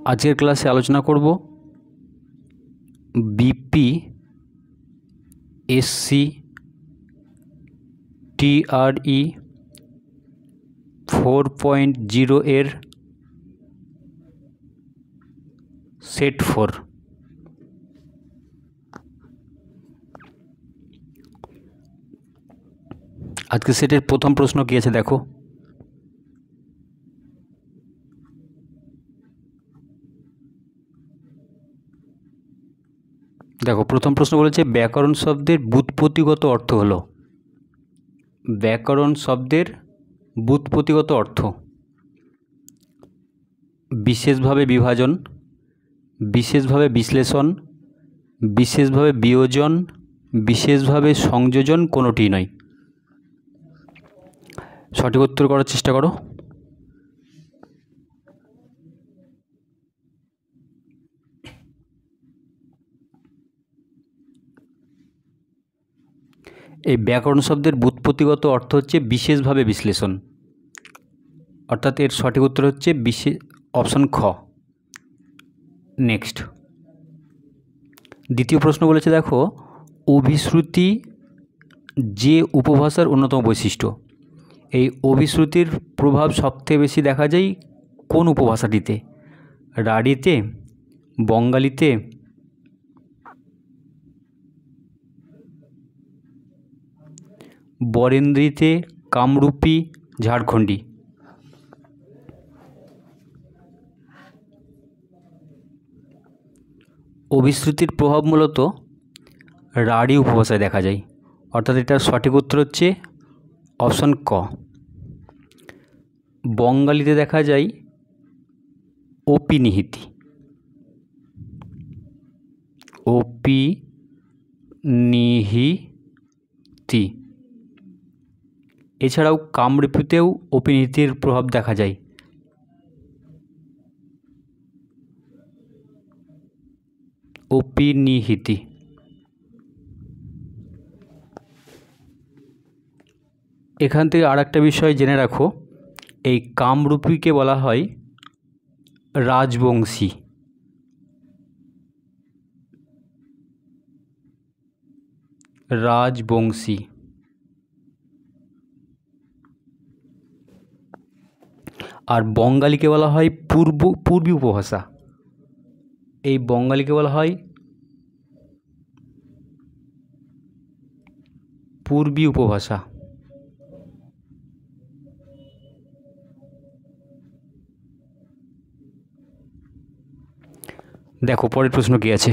আজকের ক্লাসে আলোচনা করব বিপি এসসি টিআরই 4.0 এর সেট 4। আজকে সেটের প্রথম প্রশ্ন কি আছে দেখো। প্রথম প্রশ্ন বলেছে ব্যাকরণ শব্দের ব্যুৎপত্তিগত অর্থ হলো। ব্যাকরণ শব্দের ব্যুৎপত্তিগত অর্থ বিশেষভাবে বিভাজন, বিশেষভাবে বিশ্লেষণ, বিশেষভাবে বিয়োজন, বিশেষভাবে সংযোজন, কোনোটি নয়। সঠিক উত্তর করার চেষ্টা করো। এই ব্যাকরণ শব্দের ব্যুৎপত্তিগত অর্থ হচ্ছে বিশেষভাবে বিশ্লেষণ, অর্থাৎ এর সঠিক উত্তর হচ্ছে অপশন খ। নেক্সট, দ্বিতীয় প্রশ্ন বলেছে দেখো, অভিশ্রুতি যে উপভাষার অন্যতম বৈশিষ্ট্য। এই অভিশ্রুতির প্রভাব সবথেকে বেশি দেখা যায় কোন উপভাষাটিতে? রাঢ়ীতে, বঙ্গালীতে, বরেন্দ্রীতে, কামরূপী, ঝাড়খণ্ডী। অভিশ্রুতির প্রভাব মূলত রাঢ়ী উপভাষায় দেখা যায়, অর্থাৎ এটার সঠিক উত্তর হচ্ছে অপশন ক। বঙ্গালীতে দেখা যায় অপিনিহিতি, অপিনিহিতি। এছাড়াও কামরূপীতেও অপিনিহিতির প্রভাব দেখা যায়। অপিনিহিতি। এখান থেকে আর একটা বিষয় জেনে রাখো, এই কামরূপীকে বলা হয় রাজবংশী। রাজবংশী। আর বঙ্গালীকে বলা হয় পূর্বী উপভাষা। এই বঙ্গালীকে বলা হয় পূর্বী উপভাষা। দেখো পরের প্রশ্ন কি আছে।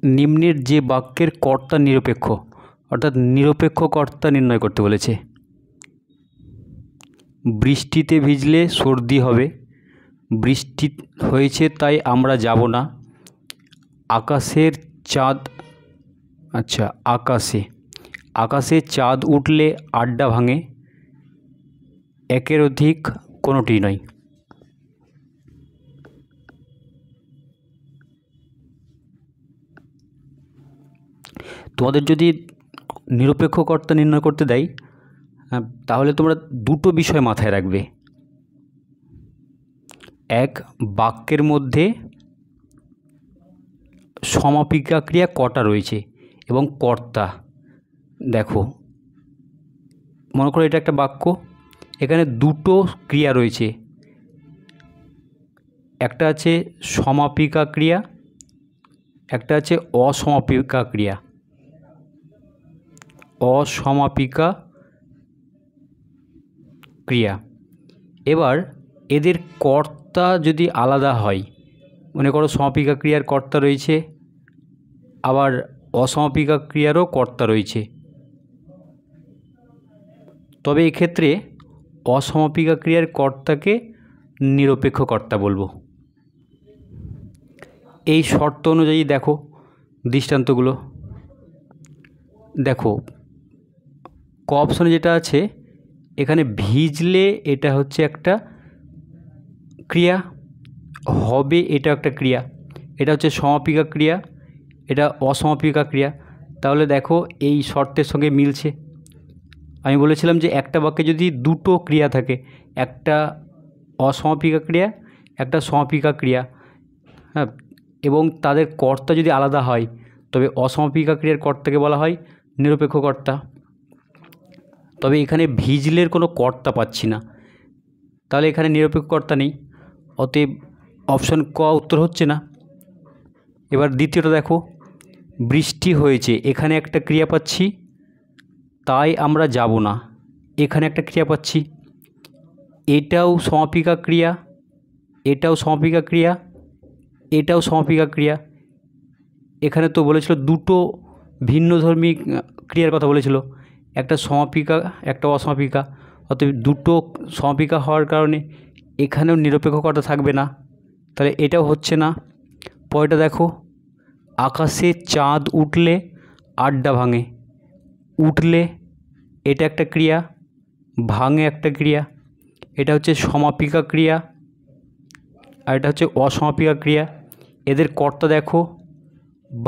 নিম্নের যে বাক্যের কর্তা নিরপেক্ষ, অর্থাৎ নিরপেক্ষ কর্তা নির্ণয় করতে বলেছে। বৃষ্টিতে ভিজলে সর্দি হবে, বৃষ্টি হয়েছে তাই আমরা যাব না, আকাশের চাঁদ, আকাশে চাঁদ উঠলে আড্ডা ভাঙে, একের অধিক, কোনোটি নয়। তোমাদের যদি নিরপেক্ষ কর্তা নির্ণয় করতে দেয় তাহলে তোমরা দুটো বিষয় মাথায় রাখবে। এক, বাক্যের মধ্যে সমাপিকা ক্রিয়া কটা রয়েছে এবং কর্তা। দেখো মনে করো এটা একটা বাক্য, এখানে দুটো ক্রিয়া রয়েছে, একটা আছে সমাপিকা ক্রিয়া, একটা আছে অসমাপিকা ক্রিয়া। অসমাপিকা ক্রিয়া। এবার এদের কর্তা যদি আলাদা হয়, মনে করো সমাপিকা ক্রিয়ার কর্তা রয়েছে, আবার অসমাপিকা ক্রিয়ারও কর্তা রয়েছে, তবে এক্ষেত্রে অসমাপিকা ক্রিয়ার কর্তাকে নিরপেক্ষ কর্তা বলবো। এই শর্ত অনুযায়ী দেখো দৃষ্টান্তগুলো। দেখো ক অপশনে যেটা আছে, এখানে ভিজলে এটা হচ্ছে একটা ক্রিয়া, হবে এটা একটা ক্রিয়া, এটা হচ্ছে সমাপিকা ক্রিয়া, এটা অসমাপিকা ক্রিয়া। তাহলে দেখো এই শর্তের সঙ্গে মিলছে। আমি বলেছিলাম যে একটা বাক্যে যদি দুটো ক্রিয়া থাকে, একটা অসমাপিকা ক্রিয়া, একটা সমাপিকা ক্রিয়া, হ্যাঁ, এবং তাদের কর্তা যদি আলাদা হয় তবে অসমাপিকা ক্রিয়ার কর্তাকে বলা হয় নিরপেক্ষ কর্তা। তবে এখানে ভিজলের কোনো কর্তা পাচ্ছি না, তাহলে এখানে নিরপেক্ষ কর্তা নেই, অতএব অপশন ক উত্তর হচ্ছে না। এবার দ্বিতীয়টা দেখো, বৃষ্টি হয়েছে, এখানে একটা ক্রিয়া পাচ্ছি, তাই আমরা যাব না, এখানে একটা ক্রিয়া পাচ্ছি, এটাও সমাপিকা ক্রিয়া, এটাও সমাপিকা ক্রিয়া, এটাও সমাপিকা ক্রিয়া। এখানে তো বলেছিল দুটো ভিন্নধর্মী ক্রিয়ার কথা বলেছিল, একটা সমাপিকা একটা অসমাপিকা, অতএব দুটো সমাপিকা হওয়ার কারণে এখানেও নিরপেক্ষ কর্তা থাকবে না, তাহলে এটাও হচ্ছে না। পরেরটা দেখো, আকাশে চাঁদ উঠলে আড্ডা ভাঙে, উঠলে এটা একটা ক্রিয়া, ভাঙে একটা ক্রিয়া, এটা হচ্ছে সমাপিকা ক্রিয়া আর এটা হচ্ছে অসমাপিকা ক্রিয়া। এদের কর্তা দেখো,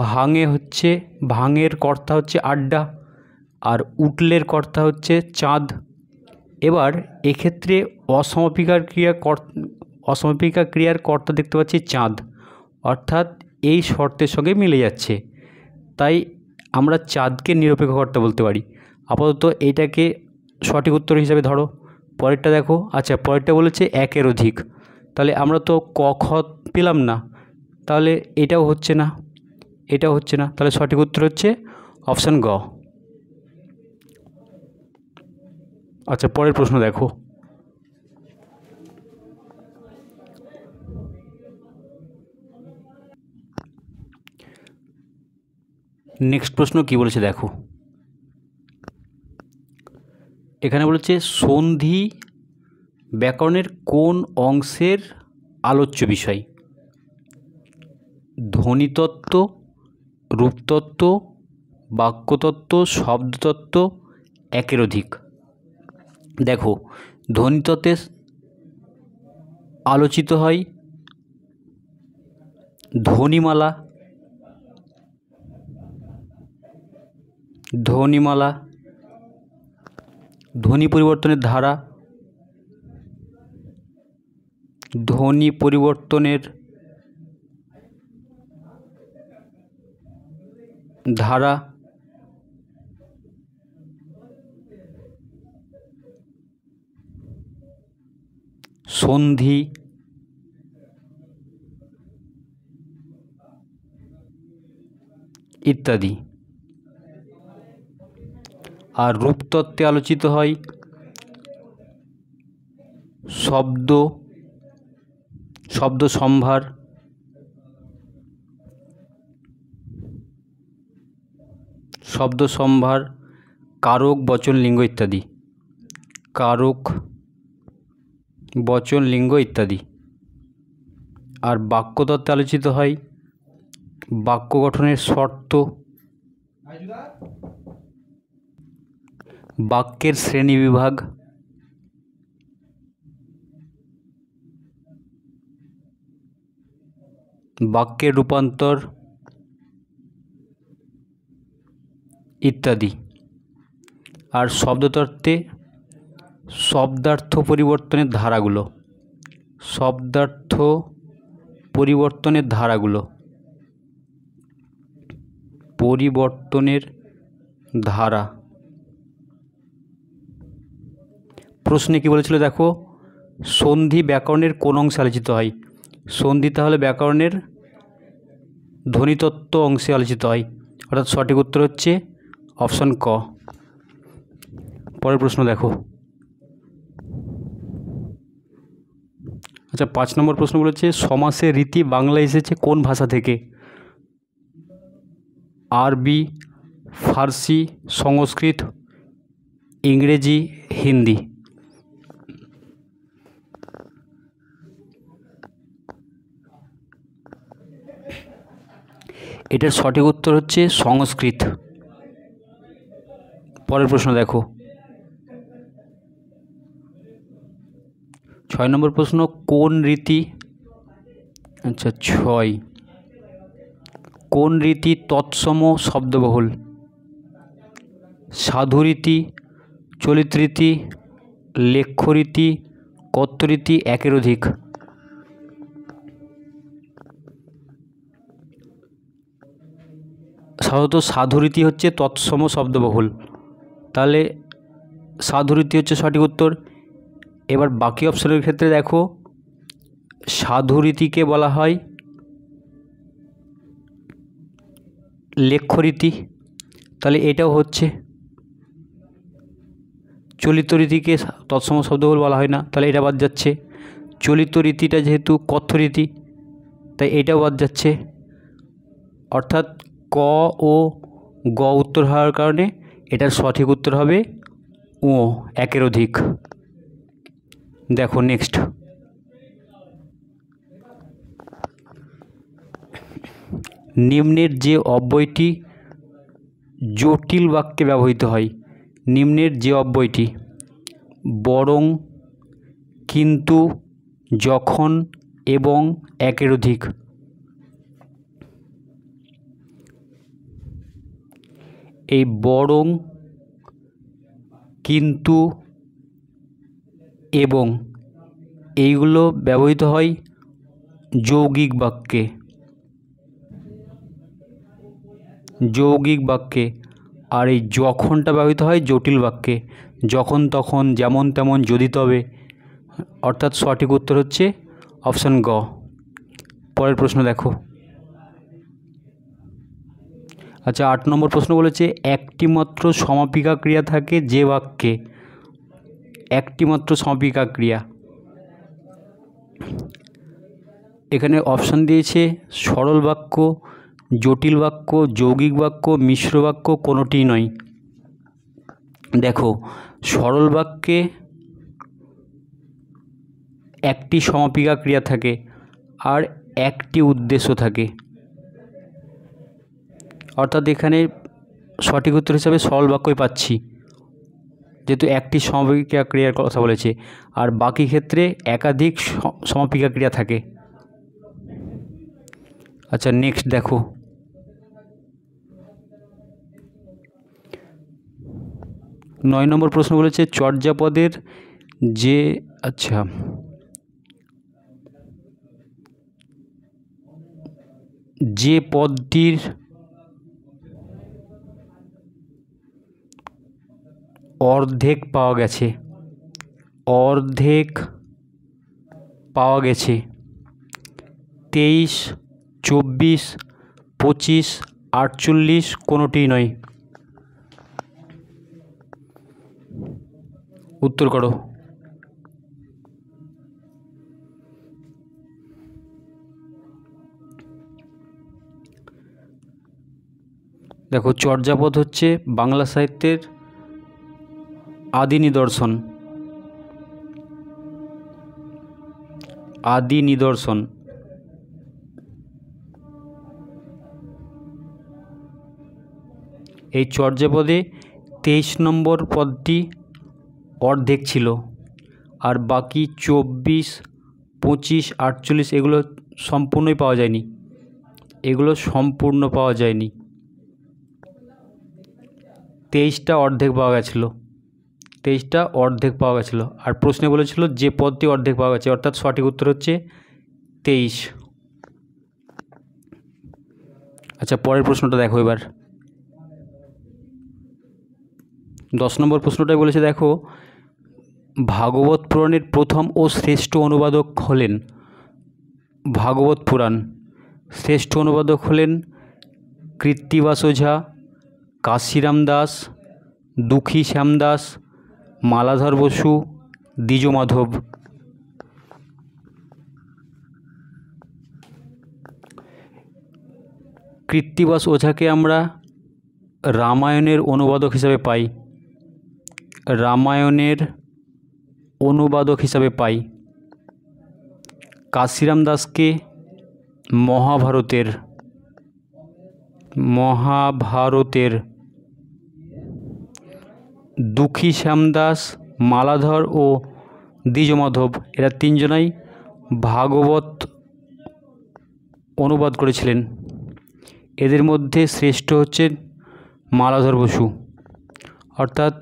ভাঙে হচ্ছে, ভাঙের কর্তা হচ্ছে আড্ডা আর উঠলের কর্তা হচ্ছে চাঁদ। এবার এক্ষেত্রে অসমাপিকা ক্রিয়ার কর্তা দেখতে পাচ্ছি চাঁদ, অর্থাৎ এই শর্তের সঙ্গে মিলে যাচ্ছে, তাই আমরা চাঁদকে নিরপেক্ষ কর্তা বলতে পারি। আপাতত এইটাকে সঠিক উত্তর হিসাবে ধরো। পরেরটা দেখো, আচ্ছা পরেরটা বলেছে একের অধিক, তাহলে আমরা তো ক খ পেলাম না, তাহলে এটাও হচ্ছে না, এটাও হচ্ছে না, তাহলে সঠিক উত্তর হচ্ছে অপশান গ। আচ্ছা পরের প্রশ্ন দেখো, নেক্সট প্রশ্ন কি বলেছে দেখো, এখানে বলেছে সন্ধি ব্যাকরণের কোন অংশের আলোচ্য বিষয়? ধ্বনিতত্ত্ব, রূপতত্ত্ব, বাক্যতত্ত্ব, শব্দতত্ত্ব, একের অধিক। দেখো, ধ্বনিতত্ত্বে আলোচিত হয় ধ্বনিমালা, ধ্বনিমালা, ধ্বনি পরিবর্তনের ধারা, ধ্বনি পরিবর্তনের ধারা, সন্ধি, ইত্যাদি। আর রূপতত্ত্বে আলোচিত হয় শব্দ, শব্দ সম্ভার, শব্দ সম্ভার, কারক, বচন, লিঙ্গ ইত্যাদি, কারক, বচন, লিঙ্গ ইত্যাদি। আর বাক্যতত্ত্বে আলোচিত হয় বাক্য গঠনের শর্ত, বাক্যের শ্রেণীবিভাগ, বাক্যের রূপান্তর ইত্যাদি। আর শব্দতত্ত্বে শব্দার্থ পরিবর্তনের ধারাগুলো, শব্দার্থ পরিবর্তনের ধারাগুলো, পরিবর্তনের ধারা। প্রশ্নে কি বলেছিল দেখো, সন্ধি ব্যাকরণের কোন অংশে আলোচিত হয়? সন্ধি তাহলে ব্যাকরণের ধ্বনিতত্ত্ব অংশে আলোচিত হয়, অর্থাৎ সঠিক উত্তর হচ্ছে অপশান ক। পরের প্রশ্ন দেখো, আচ্ছা 5 নম্বর প্রশ্ন বলেছে সমাসের রীতি বাংলা এসেছে কোন ভাষা থেকে? আরবি, ফার্সি, সংস্কৃত, ইংরেজি, হিন্দি। এটার সঠিক উত্তর হচ্ছে সংস্কৃত। পরের প্রশ্ন দেখো, 6 নম্বর প্রশ্ন কোন রীতি, আচ্ছা 6, কোন রীতি তৎসম শব্দবহুল? সাধুরীতি, চলিত রীতি, লেখ্য রীতি, কথ্য রীতি, একের অধিক। সাধারণত সাধুরীতি হচ্ছে তৎসম শব্দবহুল, তাহলে সাধুরীতি হচ্ছে সঠিক উত্তর। এবার বাকি অপশনের ক্ষেত্রে দেখো, সাধুরীতিকে বলা হয় লেখ্য রীতি, তাহলে এটাও হচ্ছে। চলিত রীতিকে তৎসম শব্দবহুল বলা হয় না, তাহলে এটা বাদ যাচ্ছে। চলিত রীতিটা যেহেতু কথ্য রীতি, তাই এটাও বাদ যাচ্ছে। অর্থাৎ ক ও গ উত্তর হওয়ার কারণে এটার সঠিক উত্তর হবে ও, একের অধিক। দেখো নেক্সট, নিম্নের যে অব্যয়টি জটিল বাক্যে ব্যবহৃত হয়, নিম্নের যে অব্যয়টি বরং, কিন্তু, যখন এবং একের অধিক, এই বরং, কিন্তু এবং এইগুলো ব্যবহৃত হয় যৌগিক বাক্যে, যৌগিক বাক্যে। আর এই যখনটা ব্যবহৃত হয় জটিল বাক্যে, যখন তখন, যেমন তেমন, যদি তবে। অর্থাৎ সঠিক উত্তর হচ্ছে অপশান গ। পরের প্রশ্ন দেখো। আচ্ছা, 8 নম্বর প্রশ্ন বলেছে একটি মাত্র সমাপিকা ক্রিয়া থাকে যে বাক্যে, একটি মাত্র সমাপিকা ক্রিয়া। এখানে অপশান দিয়েছে সরল বাক্য, জটিল বাক্য, যৌগিক বাক্য, মিশ্র বাক্য, কোনোটিই নয়। দেখো, সরল বাক্যে একটি সমাপিকা ক্রিয়া থাকে আর একটি উদ্দেশ্য থাকে, অর্থাৎ এখানে সঠিক উত্তর হিসাবে সরল বাক্যই পাচ্ছি, যেহেতু একটি সমাপিকা ক্রিয়ার কথা বলেছে। আর বাকি ক্ষেত্রে একাধিক সমাপিকা ক্রিয়া থাকে। আচ্ছা, নেক্সট দেখো, 9 নম্বর প্রশ্ন বলেছে চর্যাপদের যে, আচ্ছা, যে পদটির অর্ধেক পাওয়া গেছে, অর্ধেক পাওয়া গেছে, 23, 24, 25, 48 কোনোটিই নয়। উত্তর করো। দেখো, চর্যাপদ হচ্ছে বাংলা সাহিত্যের আদি নিদর্শন, আদি নিদর্শন। এই চর্যাপদে 23 নম্বর পদটি অর্ধেক ছিল, আর বাকি 24, 25, 48 এগুলো সম্পূর্ণই পাওয়া যায়নি, এগুলো সম্পূর্ণ পাওয়া যায়নি। 23টা অর্ধেক পাওয়া গেছিলো, 23টা অর্ধেক পাওয়া গেছিলো। আর প্রশ্নে বলেছিল যে পদটি অর্ধেক পাওয়া গেছে, অর্থাৎ সঠিক উত্তর হচ্ছে 23। আচ্ছা, পরের প্রশ্নটা দেখো এবার। 10 নম্বর প্রশ্নটাই বলেছে, দেখো, ভাগবত পুরাণের প্রথম ও শ্রেষ্ঠ অনুবাদক হলেন, ভাগবত পুরাণ শ্রেষ্ঠ অনুবাদক হলেন কৃত্তিবাস ওঝা, কাশিরাম দাস, দুঃখী শ্যাম দাস, মালাধর বসু, দ্বিজমাধব। কৃত্তিবাস ওঝাকে আমরা রামায়ণের অনুবাদক হিসাবে পাই, রামায়ণের অনুবাদক হিসাবে পাই। কাশিরাম দাসকে মহাভারতের, মহাভারতের। দুঃখী শ্যাম দাস, মালাধর ও দ্বিজমাধব এরা তিনজনাই ভাগবত অনুবাদ করেছিলেন। এদের মধ্যে শ্রেষ্ঠ হচ্ছেন মালাধর বসু, অর্থাৎ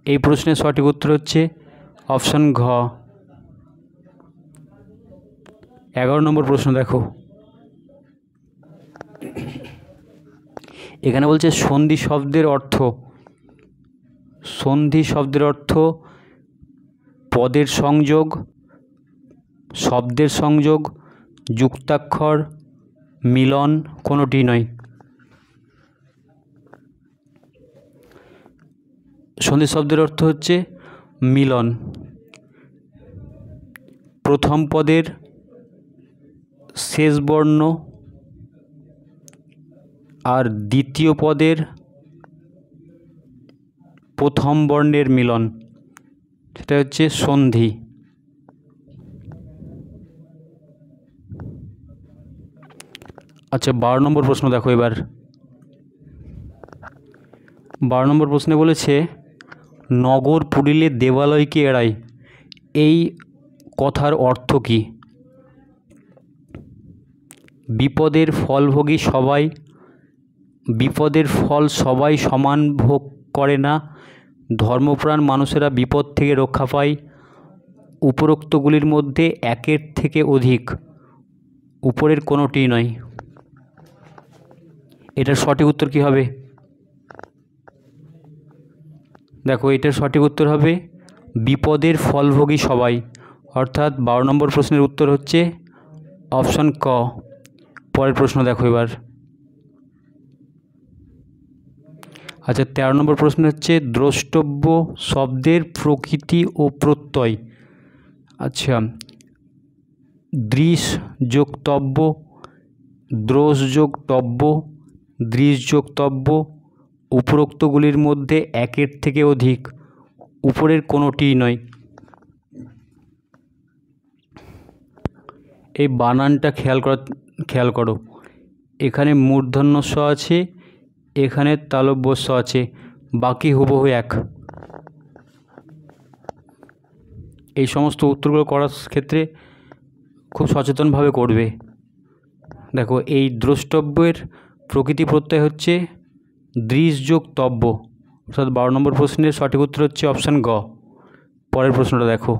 এই প্রশ্নের সঠিক উত্তর হচ্ছে অপশান ঘ। 11 নম্বর প্রশ্ন দেখো, এখানে বলছে সন্ধি শব্দের অর্থ। সন্ধি শব্দের অর্থ পদের সংযোগ, শব্দের সংযোগ, যুক্তাক্ষর, মিলন, কোনোটি নয়। সন্ধি শব্দের অর্থ হচ্ছে মিলন। প্রথম পদের শেষ বর্ণ আর দ্বিতীয় পদের প্রথম বর্ণের মিলন, সেটা হচ্ছে সন্ধি। আচ্ছা 12 নম্বর প্রশ্ন দেখো এবার। 12 নম্বর প্রশ্নে বলেছে নগর পুরিলে দেবালয়কে এড়ায়, এই কথার অর্থ কী? বিপদের ফলভোগী সবাই, বিপদের ফল সবাই সমান ভোগ করে না, ধর্মপ্রাণ মানুষেরা বিপদ থেকে রক্ষা পায়, উপরোক্তগুলির মধ্যে একের থেকে অধিক, উপরের কোনোটি নয়। এটার সঠিক উত্তর কী হবে? দেখো এটার সঠিক উত্তর হবে বিপদের ফলভোগী সবাই, অর্থাৎ 12 নম্বর প্রশ্নের উত্তর হচ্ছে অপশান ক। পরের প্রশ্ন দেখো এবার। আচ্ছা 13 নম্বর প্রশ্ন হচ্ছে দ্রষ্টব্য শব্দের প্রকৃতি ও প্রত্যয়। আচ্ছা দৃশ যোগ তব্য, দ্রোষ যোগ তব্য, দৃশ যোগ তব্য, উপরোক্তগুলির মধ্যে একের থেকে অধিক, উপরের কোনোটিই নয়। এই বানানটা খেয়াল করো, এখানে মূর্ধন্য ষ আছে, এখানে তালব্য ষ আছে, বাকি হুবহু এক। এই সমস্ত উত্তরগুলো করার ক্ষেত্রে খুব সচেতনভাবে করবে। দেখো এই দ্রষ্টব্যের প্রকৃতি প্রত্যয় হচ্ছে দৃশ যোগ তব্য, অর্থাৎ 12 নম্বর প্রশ্নের সঠিক উত্তর হচ্ছে অপশান গ। পরের প্রশ্নটা দেখো।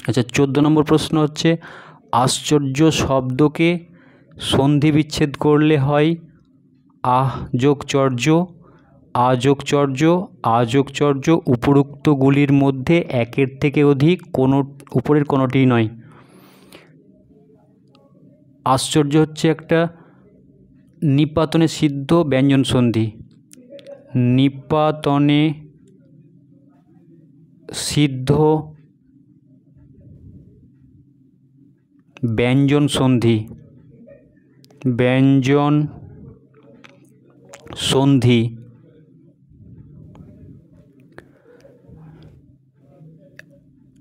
আচ্ছা 14 নম্বর প্রশ্ন হচ্ছে আশ্চর্য শব্দকে সন্ধি বিচ্ছেদ করলে হয় আহ যোগ চর্য, আ যোগ চর্য, আ যোগ চর্য, উপরোক্তগুলির মধ্যে একের থেকে অধিক, কোনো উপরের কোনোটিই নয়। আশ্চর্য হচ্ছে একটা নিপাতনে সিদ্ধ ব্যঞ্জন সন্ধি, নিপাতনে সিদ্ধ ব্যঞ্জন সন্ধি, ব্যঞ্জন সন্ধি।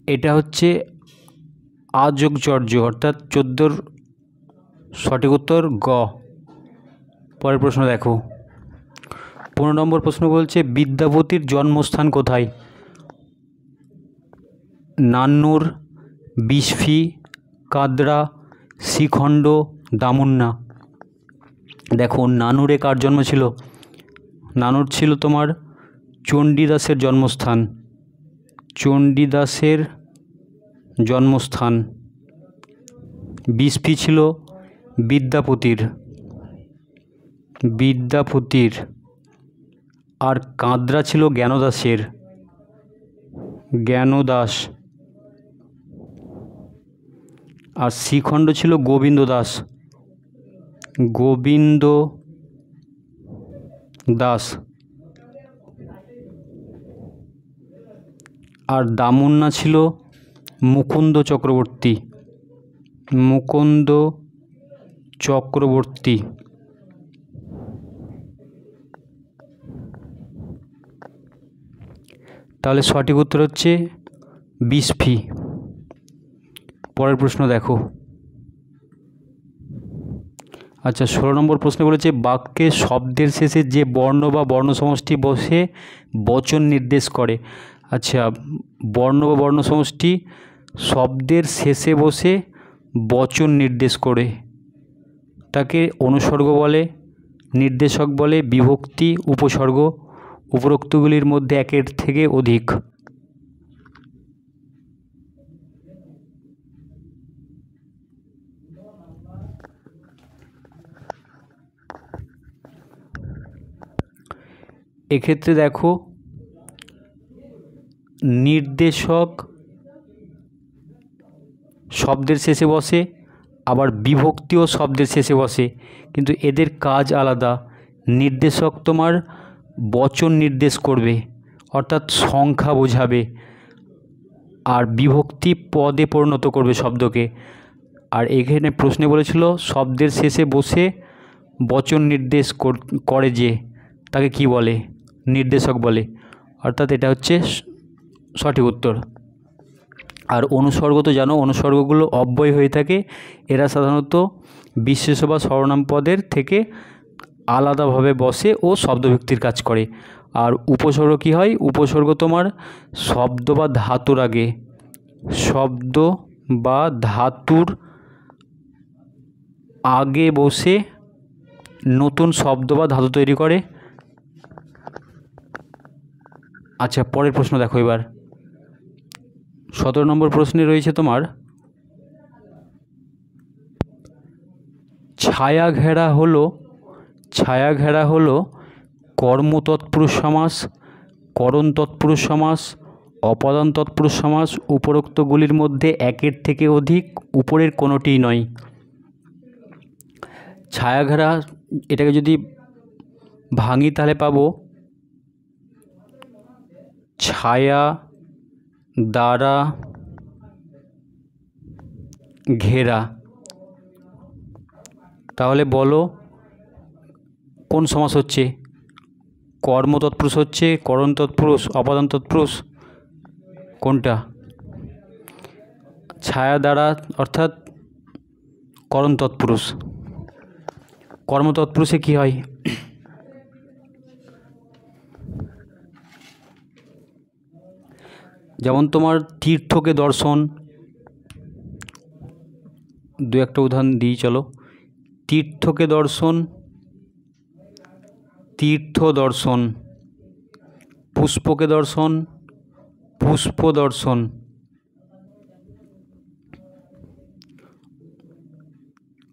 এটা হচ্ছে আযোগচর্য, অর্থাৎ 14 সঠিক উত্তর গ। পরের প্রশ্ন দেখো। 15 নম্বর প্রশ্ন বলছে বিদ্যাপতির জন্মস্থান কোথায়? নান্নুর, বিসফি, কাদরা, শ্রীখণ্ড, দামুন্না। দেখো নানুরে কার জন্ম ছিল? নানুর ছিল তোমার চণ্ডীদাসের জন্মস্থান, চণ্ডীদাসের জন্মস্থান। বিসফি ছিল বিদ্যাপতির, বিদ্যাপতির। আর কাদরা ছিল জ্ঞানদাসের, জ্ঞানদাস। আর শ্রীখণ্ড ছিল গোবিন্দ দাস, গোবিন্দ দাস। আর দামুন্না ছিল মুকুন্দ চক্রবর্তী, মুকুন্দ চক্রবর্তী। তাহলে সঠিক উত্তর হচ্ছে বিসফি। পরের প্রশ্ন দেখো। আচ্ছা 16 নম্বর প্রশ্ন বলেছে বাক্যে শব্দের শেষে যে বর্ণ বা বর্ণ সমষ্টি বসে বচন নির্দেশ করে। আচ্ছা বর্ণ বা বর্ণ সমষ্টি শব্দের শেষে বসে বচন নির্দেশ করে, তাকে অনুসর্গ বলে, নির্দেশক বলে, বিভক্তি, উপসর্গ। উপরোক্তগুলির মধ্যে একের থেকে অধিক। এক্ষেত্রে দেখো নির্দেশক শব্দের শেষে বসে, আবার বিভক্তিও শব্দের শেষে বসে, কিন্তু এদের কাজ আলাদা। নির্দেশক তোমার বচন নির্দেশ করবে, অর্থাৎ সংখ্যা বোঝাবে, আর বিভক্তি পদে পরিণত করবে শব্দকে। আর এখানে প্রশ্নে বলেছিল শব্দের শেষে বসে বচন নির্দেশ করে যে, তাকে কি বলে? নির্দেশক বলে, অর্থাৎ এটা হচ্ছে সঠিক উত্তর। আর অনুসর্গ তো জানো, অনুসর্গগুলো অব্যয় হয়ে থাকে, এরা সাধারণত বিশেষ্য বা সর্বনাম পদের থেকে আলাদাভাবে বসে ও শব্দভিত্তির কাজ করে। আর উপসর্গ কি হয়? উপসর্গ তোমার শব্দ বা ধাতুর আগে, শব্দ বা ধাতুর আগে বসে নতুন শব্দ বা ধাতু তৈরি করে। আচ্ছা, পরের প্রশ্ন দেখো এবার। 17 নম্বর প্রশ্নে রয়েছে তোমার ছায়াঘেরা হলো কর্ম তৎপুরুষ সমাস, করণ তৎপুরুষ সমাস, অপদান তৎপুরুষ সমাস, উপরোক্তগুলির মধ্যে একের থেকে অধিক, উপরের কোনোটিই নয়। ছায়াঘেরা, এটাকে যদি ভাঙি তাহলে পাবো ছায়া দ্বারা ঘেরা। তাহলে বলো কোন সমাস হচ্ছে? কর্ম তৎপুরুষ হচ্ছে, করণ তৎপুরুষ, অপদান তৎপুরুষ, কোনটা? ছায়া দ্বারা অর্থাৎ করণ তৎপুরুষ। কর্ম তৎপুরুষে কী হয়? যেমন তোমার তীর্থকে দর্শন, দু একটা উদাহরণ দিই চলো। তীর্থকে দর্শন, তীর্থ দর্শন, পুষ্পকে দর্শন, পুষ্প দর্শন,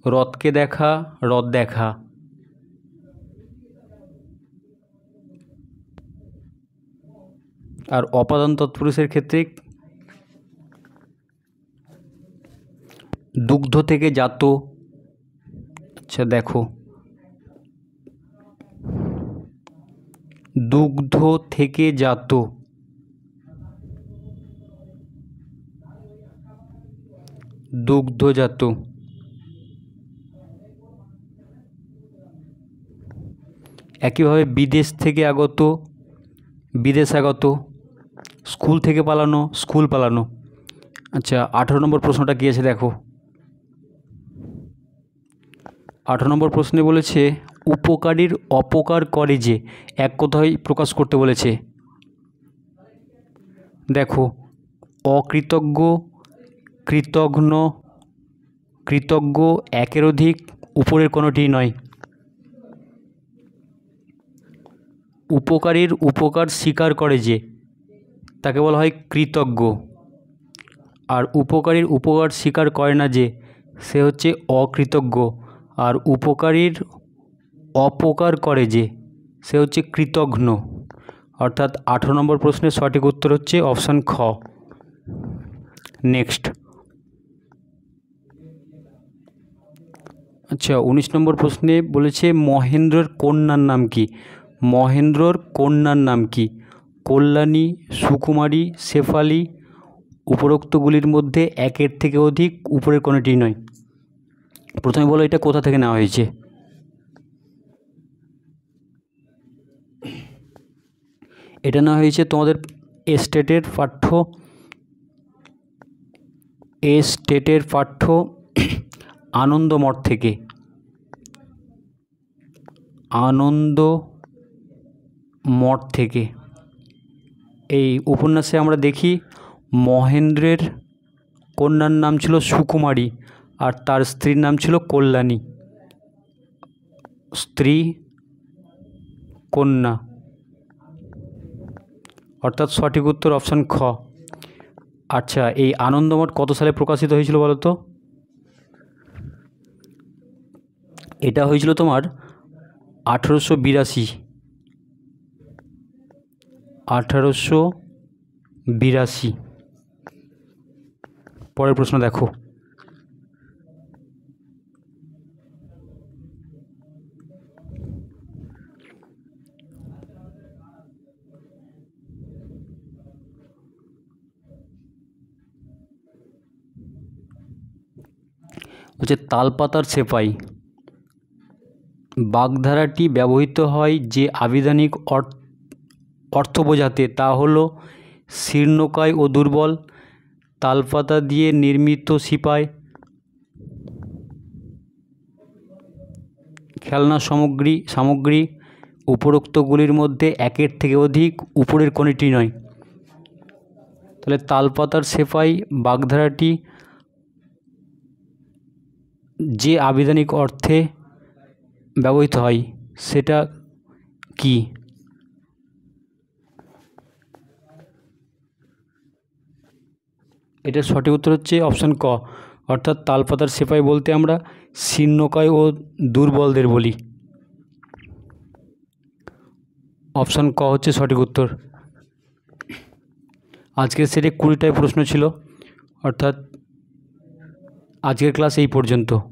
রথকে দেখা, রথ দেখা। আর অপাদান তৎপুরুষের ক্ষেত্রে দুগ্ধ থেকে জাত। আচ্ছা দেখো, দুগ্ধ থেকে জাত, দুগ্ধজাত। একইভাবে বিদেশ থেকে আগত, বিদেশাগত, স্কুল থেকে পালানো, স্কুল পালানো। আচ্ছা, 18 নম্বর প্রশ্নটা কী আছে দেখো। 18 নম্বর প্রশ্নে বলেছে উপকারীর অপকার করে যে, এক কথায় প্রকাশ করতে বলেছে। দেখো অকৃতজ্ঞ, কৃতঘ্ন, কৃতজ্ঞ, একের অধিক, উপরের কোনোটিই নয়। উপকারীর উপকার স্বীকার করে যে, তাকে বলা হয় কৃতজ্ঞ। আর উপকারীর উপকার স্বীকার করে না যে, সে হচ্ছে অকৃতজ্ঞ। আর উপকারীর অপকার করে যে, সে হচ্ছে কৃতঘ্ন। অর্থাৎ 18 নম্বর প্রশ্নের সঠিক উত্তর হচ্ছে অপশান খ। নেক্সট। আচ্ছা, 19 নম্বর প্রশ্নে বলেছে মহেন্দ্রর কন্যার নাম কি? মহেন্দ্রর কন্যার নাম কি? কল্যাণী, সুকুমারী, শেফালী, উপরোক্তগুলির মধ্যে একের থেকে অধিক, উপরের কোনোটি নয়। প্রথমে বলো এটা কোথা থেকে নেওয়া হয়েছে? এটা নেওয়া হয়েছে তোমাদের স্টেটের পাঠ্য আনন্দমঠ থেকে। আনন্দমঠ থেকে এই উপন্যাসে আমরা দেখি মহেন্দ্রের কন্যার নাম ছিল সুকুমারী, আর তার স্ত্রীর নাম ছিল কল্যাণী। স্ত্রী, কন্যা। অর্থাৎ সঠিক উত্তর অপশান খ। আচ্ছা, এই আনন্দমঠ কত সালে প্রকাশিত হয়েছিল বলো তো? এটা হয়েছিল তোমার 1882। 1882। পরের প্রশ্ন দেখো। হচ্ছে তালপাতার সেপাই বাগধারাটি ব্যবহৃত হয় যে আবিধানিক অর্থ বোঝাতে, তা হলো শীর্ণকায় ও দুর্বল, তালপাতা দিয়ে নির্মিত সিপাই, খেলনা সামগ্রী উপরোক্তগুলির মধ্যে একের থেকে অধিক, উপরের কোনটি নয়। তাহলে তালপাতার সেপাই বাগধারাটি যে আবিধানিক অর্থে ব্যবহৃত হয় সেটা কি? এটার সঠিক উত্তর হচ্ছে অপশান ক, অর্থাৎ তালপাতার সেপাই বলতে আমরা শীর্ণকায় ও দুর্বলদের বলি। অপশান ক হচ্ছে সঠিক উত্তর। আজকের সেটে 20টায় প্রশ্ন ছিল, অর্থাৎ আজকের ক্লাস এই পর্যন্ত।